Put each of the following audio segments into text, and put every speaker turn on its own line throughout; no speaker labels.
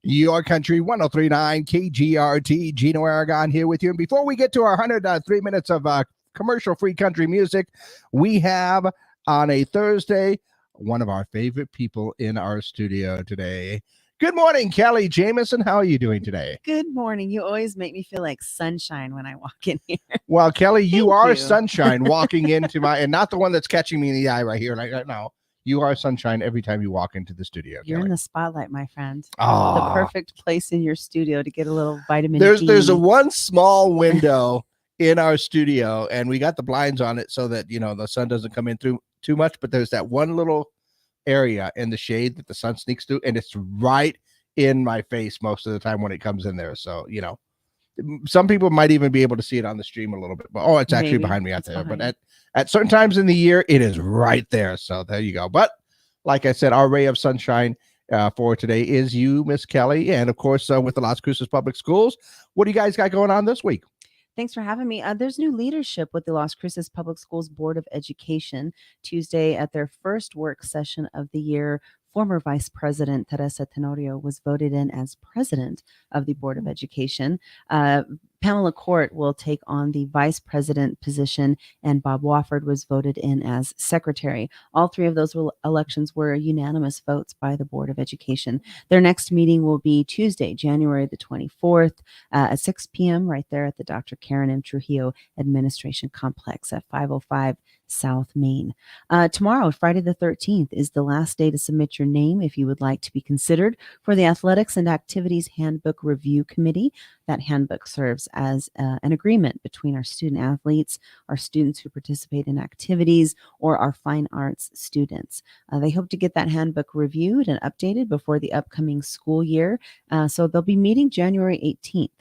Your Country 103.9 KGRT, Gino Aragon here with you. And before we get to our 103 minutes of commercial-free country music, we have on a Thursday one of our favorite people in our studio today. Good morning, Kelly Jameson. How are you doing today?
Good morning. You always make me feel like sunshine when I walk in here.
Well, Kelly, you
Thank
are
you.
sunshine walking into my, and not the one that's catching me in the eye right here. Like, no, you are sunshine every time you walk into the studio.
You're
Kelly.
in the spotlight, my friend.
Oh,
The perfect place in your studio to get a little vitamin D.
There's a one small window in our studio, and we got the blinds on it so that, you know, the sun doesn't come in through too much, but there's that one little area in the shade that the sun sneaks through, and it's right in my face most of the time when it comes in there. So, you know, some people might even be able to see it on the stream a little bit, but it's actually behind me out there. But at certain times in the year, it is right there. So there you go. But like I said, our ray of sunshine for today is you, Miss Kelly, and of course with the Las Cruces Public Schools. What do you guys got going on this week?
Thanks for having me. There's new leadership with the Las Cruces Public Schools Board of Education. Tuesday, at their first work session of the year, former Vice President Teresa Tenorio was voted in as president of the Board of Education. Pamela Court will take on the vice president position, and Bob Wofford was voted in as secretary. All three of those elections were unanimous votes by the Board of Education. Their next meeting will be Tuesday, January the 24th at 6 p.m. right there at the Dr. Karen M. Trujillo Administration Complex at 505 South Main. Tomorrow, Friday the 13th, is the last day to submit your name if you would like to be considered for the Athletics and Activities Handbook Review Committee. That handbook serves as an agreement between our student athletes, our students who participate in activities, or our fine arts students. They hope to get that handbook reviewed and updated before the upcoming school year. So they'll be meeting January 18th.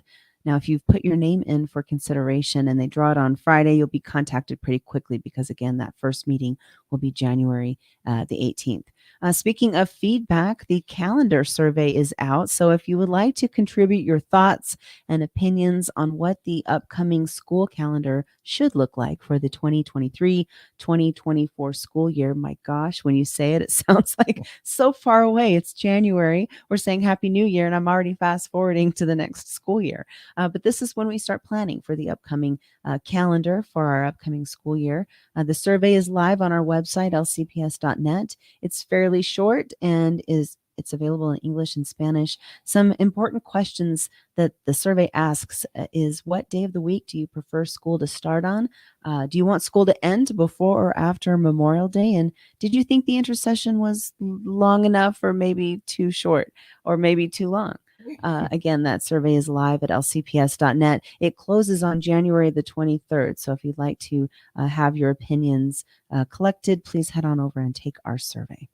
Now, if you've put your name in for consideration and they draw it on Friday, you'll be contacted pretty quickly because, again, that first meeting will be January the 18th. Speaking of feedback, the calendar survey is out. So if you would like to contribute your thoughts and opinions on what the upcoming school calendar should look like for the 2023-2024 school year, my gosh, when you say it, it sounds like so far away. It's January. We're saying Happy New Year, and I'm already fast forwarding to the next school year. But this is when we start planning for the upcoming calendar for our upcoming school year. The survey is live on our website, lcps.net. It's fairly short and it's available in English and Spanish. Some important questions that the survey asks is, what day of the week do you prefer school to start on? Do you want school to end before or after Memorial Day? And did you think the intercession was long enough, or maybe too short, or maybe too long? Again, that survey is live at lcps.net. It closes on January the 23rd. So if you'd like to have your opinions collected, please head on over and take our survey.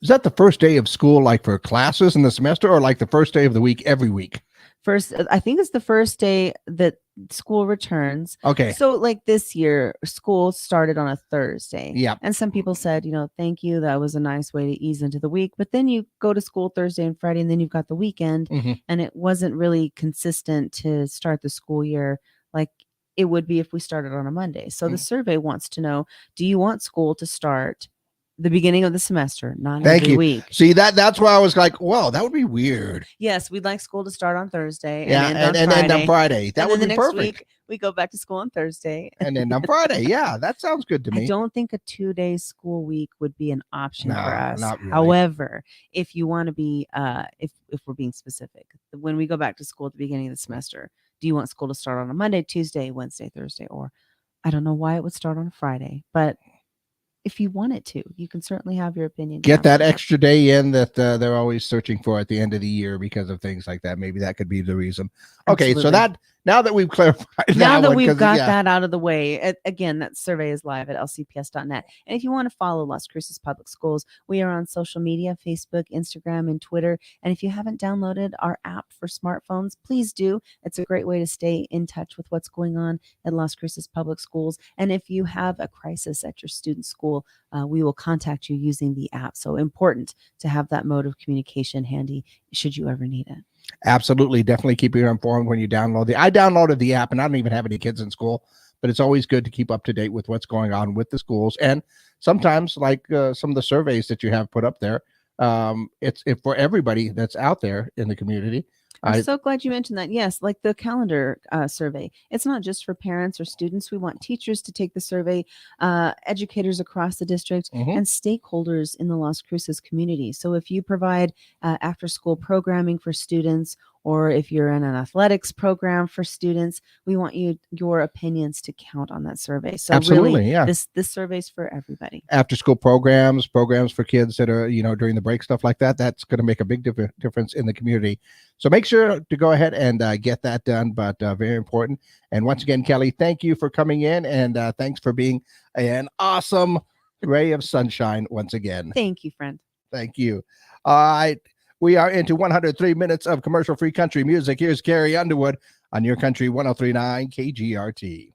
Is that the first day of school, like for classes in the semester, or like the first day of the week every week?
First, I think it's the first day that school returns.
Okay.
So like this year, school started on a Thursday.
Yeah.
And some people said, thank you. That was a nice way to ease into the week. But then you go to school Thursday and Friday, and then you've got the weekend.
Mm-hmm.
And it wasn't really consistent to start the school year like it would be if we started on a Monday. So the survey wants to know, do you want school to start the beginning of the semester, not every week?
See, that's why I was like, well, that would be weird.
Yes, we'd like school to start on Thursday
and end on Friday. That would be perfect.
Week, we go back to school on Thursday.
And then on Friday. Yeah, that sounds good to me.
I don't think a 2-day school week would be an option for us.
Not really.
However, if you want to be, if we're being specific, when we go back to school at the beginning of the semester, do you want school to start on a Monday, Tuesday, Wednesday, Thursday, or I don't know why it would start on a Friday, but if you want it to, you can certainly have your opinion.
Get that extra day in that they're always searching for at the end of the year because of things like that. Maybe that could be the reason. Okay, absolutely. So that now that we've clarified
that out of the way, again, that survey is live at lcps.net. And if you want to follow Las Cruces Public Schools, we are on social media, Facebook, Instagram, and Twitter. And if you haven't downloaded our app for smartphones, please do. It's a great way to stay in touch with what's going on at Las Cruces Public Schools. And if you have a crisis at your student's school, we will contact you using the app. So important to have that mode of communication handy should you ever need it.
Absolutely. Definitely keep you informed when you download I downloaded the app, and I don't even have any kids in school, but it's always good to keep up to date with what's going on with the schools. And sometimes, like some of the surveys that you have put up there, It's for everybody that's out there in the community.
I'm so glad you mentioned that. Yes, like the calendar survey. It's not just for parents or students. We want teachers to take the survey, educators across the district,
Mhm.
and stakeholders in the Las Cruces community. So if you provide after school programming for students, or if you're in an athletics program for students, we want your opinions to count on that survey. So really,
Absolutely, yeah.
this survey's for everybody.
After school programs for kids that are, during the break, stuff like that, that's going to make a big difference in the community. So make sure to go ahead and get that done, but very important. And once again, Kelly, thank you for coming in, and thanks for being an awesome ray of sunshine once again.
Thank you, friend.
Thank you. All right, we are into 103 minutes of commercial free country music. Here's Carrie Underwood on your country 103.9 KGRT.